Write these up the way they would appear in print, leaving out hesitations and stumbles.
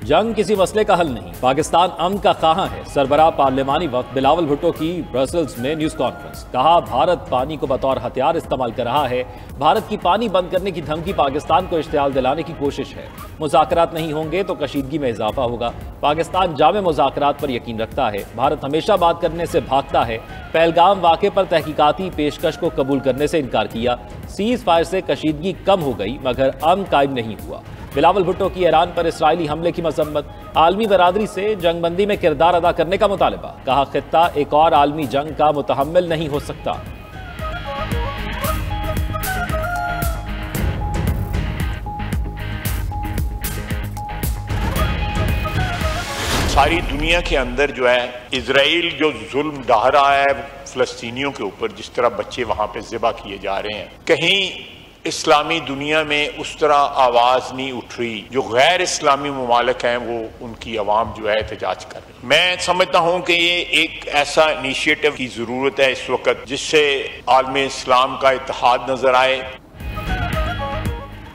जंग किसी मसले का हल नहीं, पाकिस्तान अमन का ख़्वाह है। सरबराह पार्लिमानी वक्त बिलावल भुट्टो की ब्रसल्स में न्यूज़ कॉन्फ्रेंस। कहा भारत पानी को बतौर हथियार इस्तेमाल कर रहा है। भारत की पानी बंद करने की धमकी पाकिस्तान को इश्तियाल दिलाने की कोशिश है। मुज़ाकरात नहीं होंगे तो कशीदगी में इजाफा होगा। पाकिस्तान जामे मुज़ाकरात पर यकीन रखता है। भारत हमेशा बात करने से भागता है। पहलगाम वाक़े पर तहकीकाती पेशकश को कबूल करने से इनकार किया। सीज़ फायर से कशीदगी कम हो गई मगर अमन कायम नहीं हुआ। बिलावल भुट्टो की ईरान पर इसराइली हमले की मजम्मत। आलमी बरादरी से जंगबंदी में किरदार अदा करने का मुतालबा। कहा खित्ता एक और आलमी जंग का मुतहम्मिल नहीं हो सकता। सारी दुनिया के अंदर जो है इजराइल जो जुल्म ढा रहा है फ़लस्तीनियों के ऊपर, जिस तरह बच्चे वहां पे ज़िबा किए जा रहे हैं, कहीं इस्लामी दुनिया में उस तरह आवाज नहीं उठ रही। जो गैर इस्लामी ममालिक हैं वो उनकी आवाम जो है एहतजाज कर रही। मैं समझता हूं कि ये एक ऐसा इनिशिएटिव की जरूरत है इस वक्त जिससे आलमी इस्लाम का इत्तेहाद नजर आए।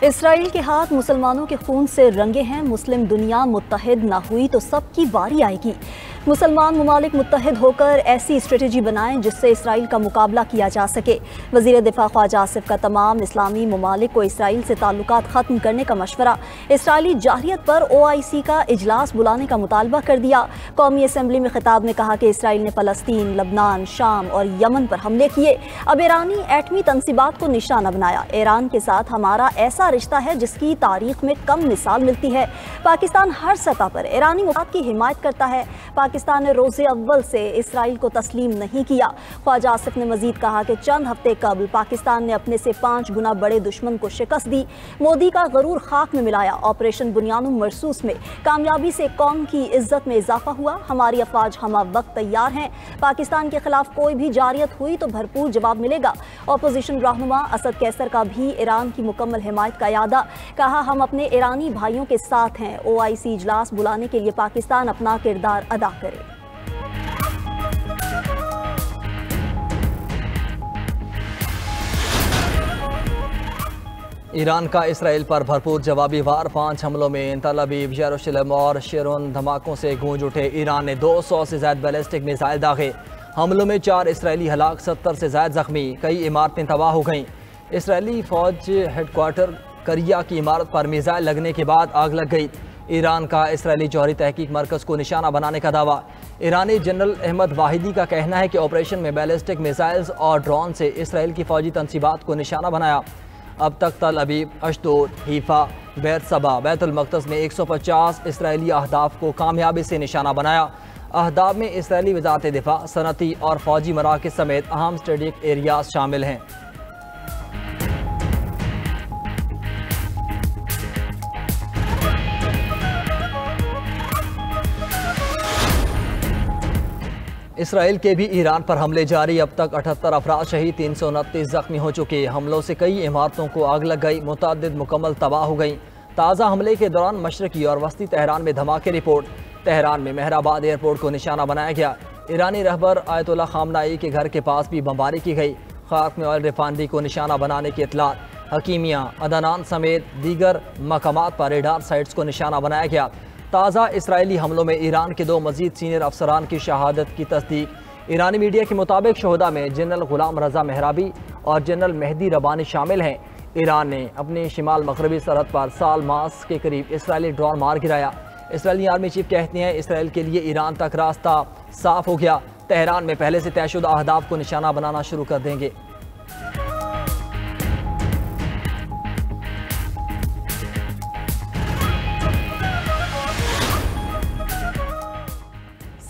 इसराइल के हाथ मुसलमानों के खून से रंगे हैं। मुस्लिम दुनिया मुत्तहिद ना हुई तो सबकी बारी आएगी। मुसलमान ममालिक मुत्तहिद होकर ऐसी स्ट्रेटजी बनाएं जिससे इसराइल का मुकाबला किया जा सके। वज़ीर दिफा ख्वाजा आसिफ का तमाम इस्लामी ममालिक को इसराइल से ताल्लुकात ख़त्म करने का मशवरा। इसराइली जाहिरियत पर OIC का इजलास बुलाने का मुतालबा कर दिया। कौमी असम्बली में खिताब में कहा कि इसराइल ने फ़लस्तीन, लबनान, शाम और यमन पर हमले किए। अब ईरानी एटमी तनसीबात को निशाना बनाया। ईरान के साथ हमारा ऐसा रिश्ता है जिसकी तारीख में कम मिसाल मिलती है। पाकिस्तान हर सतह पर ईरानी मुफाद की हिमायत करता है। पाकिस्तान ने रोज़े अव्वल से इसराइल को तस्लीम नहीं किया। ख्वाजा आसिफ ने मजीद कहा कि चंद हफ्ते कबल पाकिस्तान ने अपने से 5 गुना बड़े दुश्मन को शिकस्त दी। मोदी का गरूर खाक में मिलाया। ऑपरेशन बुनियानुम मरसूस में कामयाबी से कौम की इज्जत में इजाफा हुआ। हमारी अफवाज हमा वक्त तैयार हैं। पाकिस्तान के खिलाफ कोई भी जारियत हुई तो भरपूर जवाब मिलेगा। अपोजिशन रहनुमा असद कैसर का भी ईरान की मुकम्मल हिमायत का यादा। कहा हम अपने ईरानी भाइयों के साथ हैं। OIC इजलास बुलाने के लिए पाकिस्तान अपना किरदार अदा करे। ईरान का इसराइल पर भरपूर जवाबी वार। 5 हमलों में तल अवीव, यरूशलेम और शेरोन धमाकों से गूंज उठे। ईरान ने 200 से ज्यादा बैलिस्टिक मिसाइल दागे। हमलों में 4 इसराइली हलाक, 70 से ज्यादा जख्मी। कई इमारतें तबाह हो गईं। इसराइली फौज हेडक्वार्टर करिया की इमारत पर मिसाइल लगने के बाद आग लग गई। ईरान का इसराइली जौहरी तहकीक मरकज़ को निशाना बनाने का दावा। ईरानी जनरल अहमद वाहिदी का कहना है कि ऑपरेशन में बैलिस्टिक मिसाइल्स और ड्रोन से इसराइल की फौजी तनसीबात को निशाना बनाया। अब तक तल अवीव, अशदोद, हीफा, बेरसबा, बैतुल मक़दस में 150 इसराइली अहदाफ को कामयाबी से निशाना बनाया। अहदाफ में इसराइली वज़ारत दिफा, सनती और फौजी मराकज़ समेत अहम स्ट्रेटेजिक एरियाज शामिल हैं। इसराइल के भी ईरान पर हमले जारी। अब तक 78 अफराद शहीद, 329 जख्मी हो चुके। हमलों से कई इमारतों को आग लग गई, मुतअद्दिद मुकम्मल तबाह हो गई। ताज़ा हमले के दौरान मशरकी और वस्ती तेहरान में धमाके रिपोर्ट। तेहरान में मेहराबाद एयरपोर्ट को निशाना बनाया गया। ईरानी रहबर आयतुल्लाह खामनाई के घर के पास भी बमबारी की गई। खाक में ऑयल रिफाइनरी को निशाना बनाने की इतलात। हकीमिया, अदनान समेत दीगर मकामात पर रेडार साइट्स को निशाना बनाया गया। ताज़ा इसराइली हमलों में ईरान के 2 मजीद सीनियर अफसरान की शहादत की तस्दीक। ईरानी मीडिया के मुताबिक शोहदा में जनरल गुलाम रजा मेहराबी और जनरल मेहदी रबानी शामिल हैं। ईरान ने अपने शिमाल मगरबी सरहद पर साल मास के करीब इसराइली ड्रोन मार गिराया। इसराइली आर्मी चीफ कहते हैं इसराइल के लिए ईरान तक रास्ता साफ हो गया। तेहरान में पहले से तयशुदा अहदाफ को निशाना बनाना शुरू कर देंगे।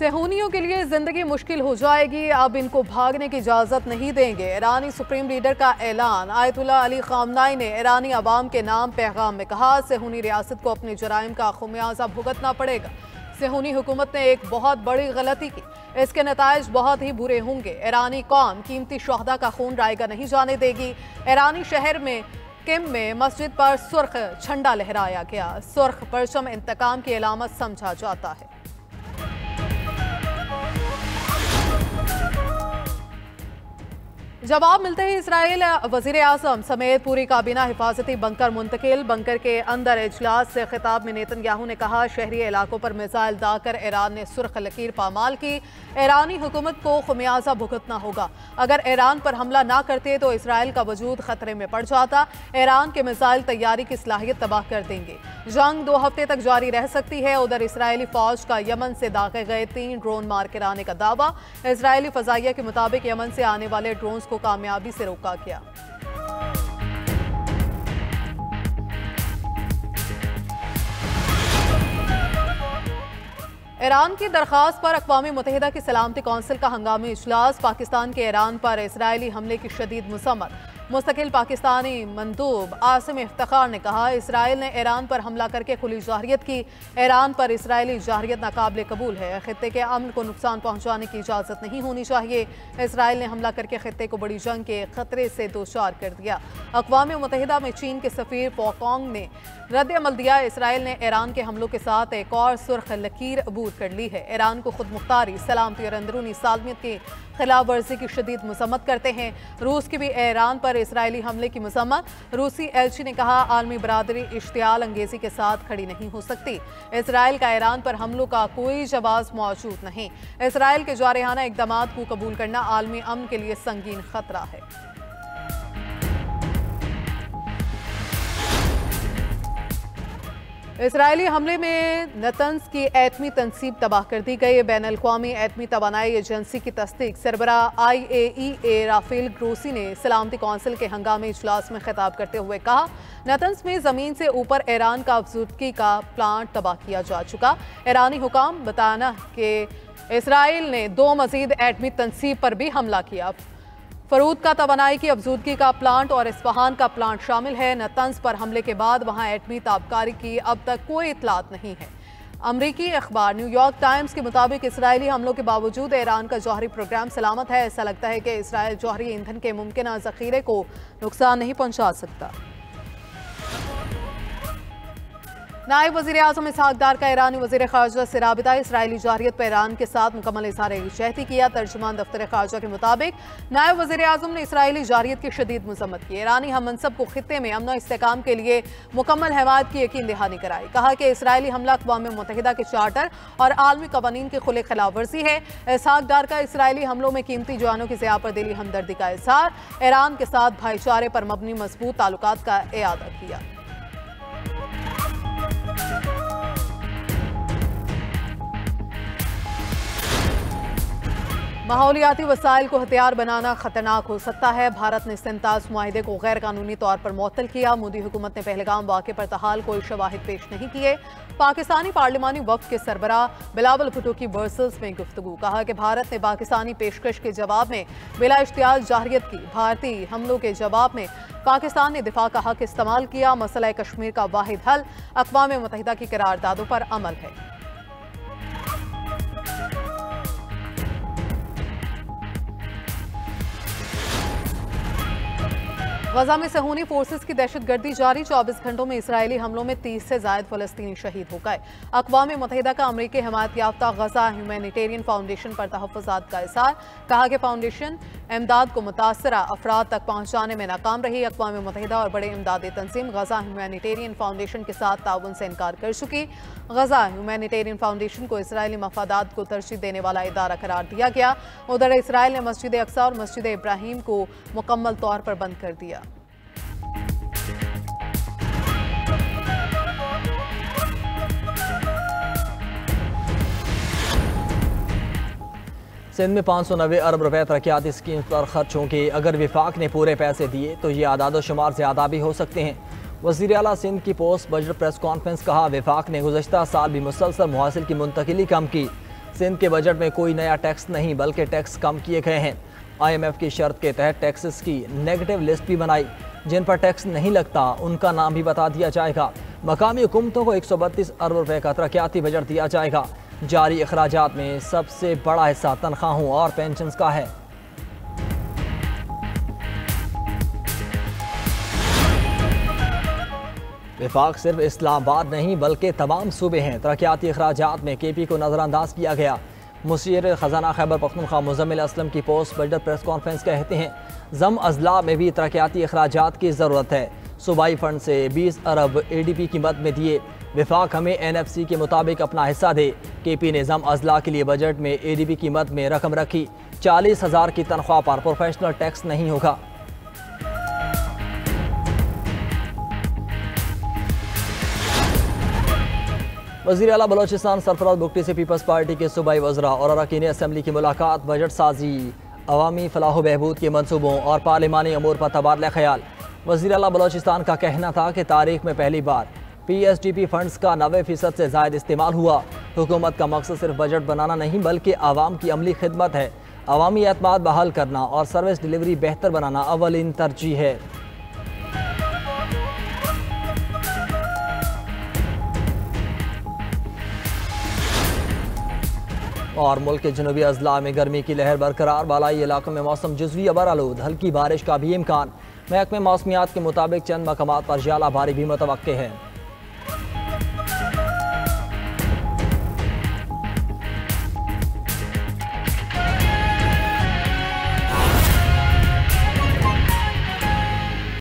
सेहूनियों के लिए जिंदगी मुश्किल हो जाएगी। अब इनको भागने की इजाजत नहीं देंगे। ईरानी सुप्रीम लीडर का ऐलान। आयतुल्लाह अली खामनाई ने ईरानी अवाम के नाम पैगाम में कहा, सेहूनी रियासत को अपने जराइम का खुमियाजा भुगतना पड़ेगा। सेहूनी हुकूमत ने एक बहुत बड़ी गलती की, इसके नताइज बहुत ही बुरे होंगे। ईरानी कौम कीमती शहदा का खून रायगा नहीं जाने देगी। ईरानी शहर में किम में मस्जिद पर सुर्ख झंडा लहराया गया। सुर्ख परचम इंतकाम की अलामत समझा जाता है। जवाब मिलते ही इसराइल वजीर आजम समेत पूरी काबीना हिफाजती बंकर मुंतकिल। बंकर के अंदर इजलास से खिताब में नेतन्याहू ने कहा, शहरी इलाकों पर मिसाइल दागकर ईरान ने सुर्ख लकीर पामाल की। ईरानी हुकूमत को खमियाजा भुगतना होगा। अगर ईरान पर हमला ना करते तो इसराइल का वजूद खतरे में पड़ जाता। ईरान के मिसाइल तैयारी की सलाहियत तबाह कर देंगे। जंग 2 हफ्ते तक जारी रह सकती है। उधर इसराइली फौज का यमन से दागे गए 3 ड्रोन मार कर आने का दावा। इसराइली फजाइया के मुताबिक यमन से आने वाले ड्रोन को कामयाबी से रोका गया। ईरान की दरख्वास्त पर अक़वाम मुत्तहिदा की सलामती कौंसिल का हंगामी इजलास। पाकिस्तान के ईरान पर इसराइली हमले की शदीद मज़म्मत। मुस्तकिल पाकिस्तानी मंदूब आसिम इफ्तिखार ने कहा, इसराइल ने ईरान पर हमला करके खुली जाहिरियत की। ईरान पर इसराइली जाहिरियत नाकाबिल कबूल है। खित्ते के अमन को नुकसान पहुंचाने की इजाज़त नहीं होनी चाहिए। इसराइल ने हमला करके खित्ते को बड़ी जंग के खतरे से दोचार कर दिया। अक़वाम मुत्तहिदा में चीन के सफ़ीर पोकोंग ने रद्द अमल दिया। इसराइल ने ईरान के हमलों के साथ एक और सुर्ख लकीर अबूर कर ली है। ईरान को खुद मुख्तारी, सलामती और अंदरूनी सालमियत की खिलाफ वर्जी की शदीद मज़म्मत करते हैं। रूस की भी ईरान पर इसराइली हमले की मज़म्मत। रूसी एलची ने कहा, आलमी बरादरी इश्तियाल अंगेजी के साथ खड़ी नहीं हो सकती। इसराइल का ईरान पर हमलों का कोई जवाब मौजूद नहीं। इसराइल के जारहाना इक़दाम को कबूल करना आलमी अमन के लिए संगीन खतरा है। इसराइली हमले में नतन्स की एटमी तनसीब तबाह कर दी गई। बैनुल-अक़वामी एटमी तवानाई एजेंसी की तस्दीक सरबराह IAEA राफेल ग्रोसी ने सलामती कौंसिल के हंगामी इजलास में खिताब करते हुए कहा, नतन्स में ज़मीन से ऊपर ईरान का अफजूदगी का प्लांट तबाह किया जा चुका। ईरानी हुकाम बताना कि इसराइल ने 2 मज़ीद एटमी तनसीब पर भी हमला किया। फरूद का तवानाई की अफजूदगी का प्लांट और इस्फहान का प्लांट शामिल है। नतन्स पर हमले के बाद वहां एटमी ताबकारी की अब तक कोई इतलात नहीं है। अमरीकी अखबार न्यूयॉर्क टाइम्स के मुताबिक इसराइली हमलों के बावजूद ईरान का जौहरी प्रोग्राम सलामत है। ऐसा लगता है कि इसराइल जौहरी ईंधन के मुमकिन ज़ख़ीरे को नुकसान नहीं पहुंचा सकता। नायब वज़ीर आज़म इसहाक़ डार का ईरानी वज़ीर ख़ारजा से राबिता। इसराइली जारहियत पर ईरान के साथ मुकम्मल इज़हार यकजहती किया। तर्जुमान दफ्तर ख़ारजा के मुताबिक नायब वज़ीर आज़म ने इसराइली जारहियत की शदीद मज़म्मत की। ईरानी हम मनसब को खित्ते में अमन इस्तेहकाम के लिए मुकम्मल हिमायत की यकीन दहानी कराई। कहा कि इसराइली हमला अक़वाम मुत्तहिदा के चार्टर और आलमी कवानीन की खुली खिलाफ वर्जी है। इसहाक़ डार का इसराइली हमलों में कीमती जानों की ज़िया पर दिली हमदर्दी का इज़हार। ईरान के साथ भाईचारे पर मबनी मजबूत ताल्लुकात का इआदा किया। माहौलियाती वसाइल को हथियार बनाना खतरनाक हो सकता है। भारत ने सिंताज मुआहिदे को गैर कानूनी तौर पर मुअत्तल किया। मोदी हुकूमत ने पहलगाम वाक़े पर तहाल कोई शवाहिद पेश नहीं किए। पाकिस्तानी पार्लिमानी वफ़द के सरबराह बिलावल भुट्टो की ब्रसेल्स में गुफ्तगू। कहा कि भारत ने पाकिस्तानी पेशकश के जवाब में बिला इश्तियाल जारहियत की। भारतीय हमलों के जवाब में पाकिस्तान ने दिफा का हक इस्तेमाल किया। मसला कश्मीर का वाहिद हल अक़वाम मुत्तहिदा की करारदादों पर अमल है। गजा में सहूनी फोर्सेस की दहशतगर्दी जारी। 24 घंटों में इसराइली हमलों में 30 से ज़ायद फ़लस्तीनी शहीद हो गए। अक़वाम मुत्तहिदा का अमरीकी हिमायत याफ्ता गजा ह्यूमैनिटेरियन फाउंडेशन पर तहफ़्फ़ुज़ात का इज़हार। कहा कि फाउंडेशन इमदाद को मुतासरा अफराद तक पहुँचाने में नाकाम रही। अक़वाम मुत्तहिदा और बड़े इमदादी तंजीम गजा ह्यूमैनिटेरियन फाउंडेशन के साथ ताउन से इनकार कर चुकी। गजा ह्यूमैनिटेरियन फाउंडेशन को इसराइली मफादात को तरजीह देने वाला इदारा करार दिया गया। उधर इसराइल ने मस्जिद अक्सा और मस्जिद इब्राहीम को मुकम्मल तौर पर बंद कर दिया। सिंध में 590 अरब रुपए तरक्याती स्कीम पर खर्च होंगे। अगर विफाक ने पूरे पैसे दिए तो ये आदाद शुमार ज़्यादा भी हो सकते हैं। वज़ीर आला सिंध की पोस्ट बजट प्रेस कॉन्फ्रेंस। कहा, विफाक ने गुज़श्ता साल भी मुसलसल मुहासिल की मुंतकिली कम की। सिंध के बजट में कोई नया टैक्स नहीं बल्कि टैक्स कम किए गए हैं। IMF की शर्त के तहत टैक्सेस की नेगेटिव लिस्ट भी बनाई। जिन पर टैक्स नहीं लगता उनका नाम भी बता दिया जाएगा। मकामी हुकूमतों को 132 अरब रुपए का तरक्याती बजट दिया जाएगा। जारी अखराजात में सबसे बड़ा हिस्सा तनख्वाहों और पेंशन का है। विफाक सिर्फ इस्लामाबाद नहीं बल्कि तमाम सूबे हैं। तरक्याती अखराजात में KP को नज़रअंदाज किया गया। मुशीर ख़जाना खैबर पख्तूनख्वा मुज़म्मिल असलम की पोस्ट बजट प्रेस कॉन्फ्रेंस कहते हैं, ज़म अजला में भी तरक्याती अखराजात की ज़रूरत है। सूबाई फंड से 20 अरब ADP की मद में दिए। विफाक हमें NFC के मुताबिक अपना हिस्सा दे। KP ने ज़म अजला के लिए बजट में ADP की मद में रकम रखी। 40,000 की तनख्वाह पर प्रोफेशनल टैक्स नहीं होगा। वज़ीर आला बलोचिस्तान सरफराज बुगटी से पीपल्स पार्टी के सूबाई वज़रा और अरकान असम्बली की मुलाकात। बजट साजी, अवामी फलाह बहबूद के मनसूबों और पार्लिमानी अमूर पर तबादला ख्याल। वज़ीर आला बलोचिस्तान का कहना था कि तारीख में पहली बार PSDP फंड्स का 90% से ज़ायद इस्तेमाल हुआ। हुकूमत का मकसद सिर्फ बजट बनाना नहीं बल्कि आवाम की अमली खिदमत है। अवामी एतमाद बहाल करना और सर्विस डिलीवरी बेहतर बनाना अव्वलीन तरजीह है। और मुल्क के जनूबी अजला में गर्मी की लहर बरकरार। बालाई इलाकों में मौसम जुज़वी अबरआलूद, हल्की बारिश का भी इम्कान। महकमे मौसमियात के मुताबिक चंद मकामात पर ज़्यादा भारी भी मुतवक्के है।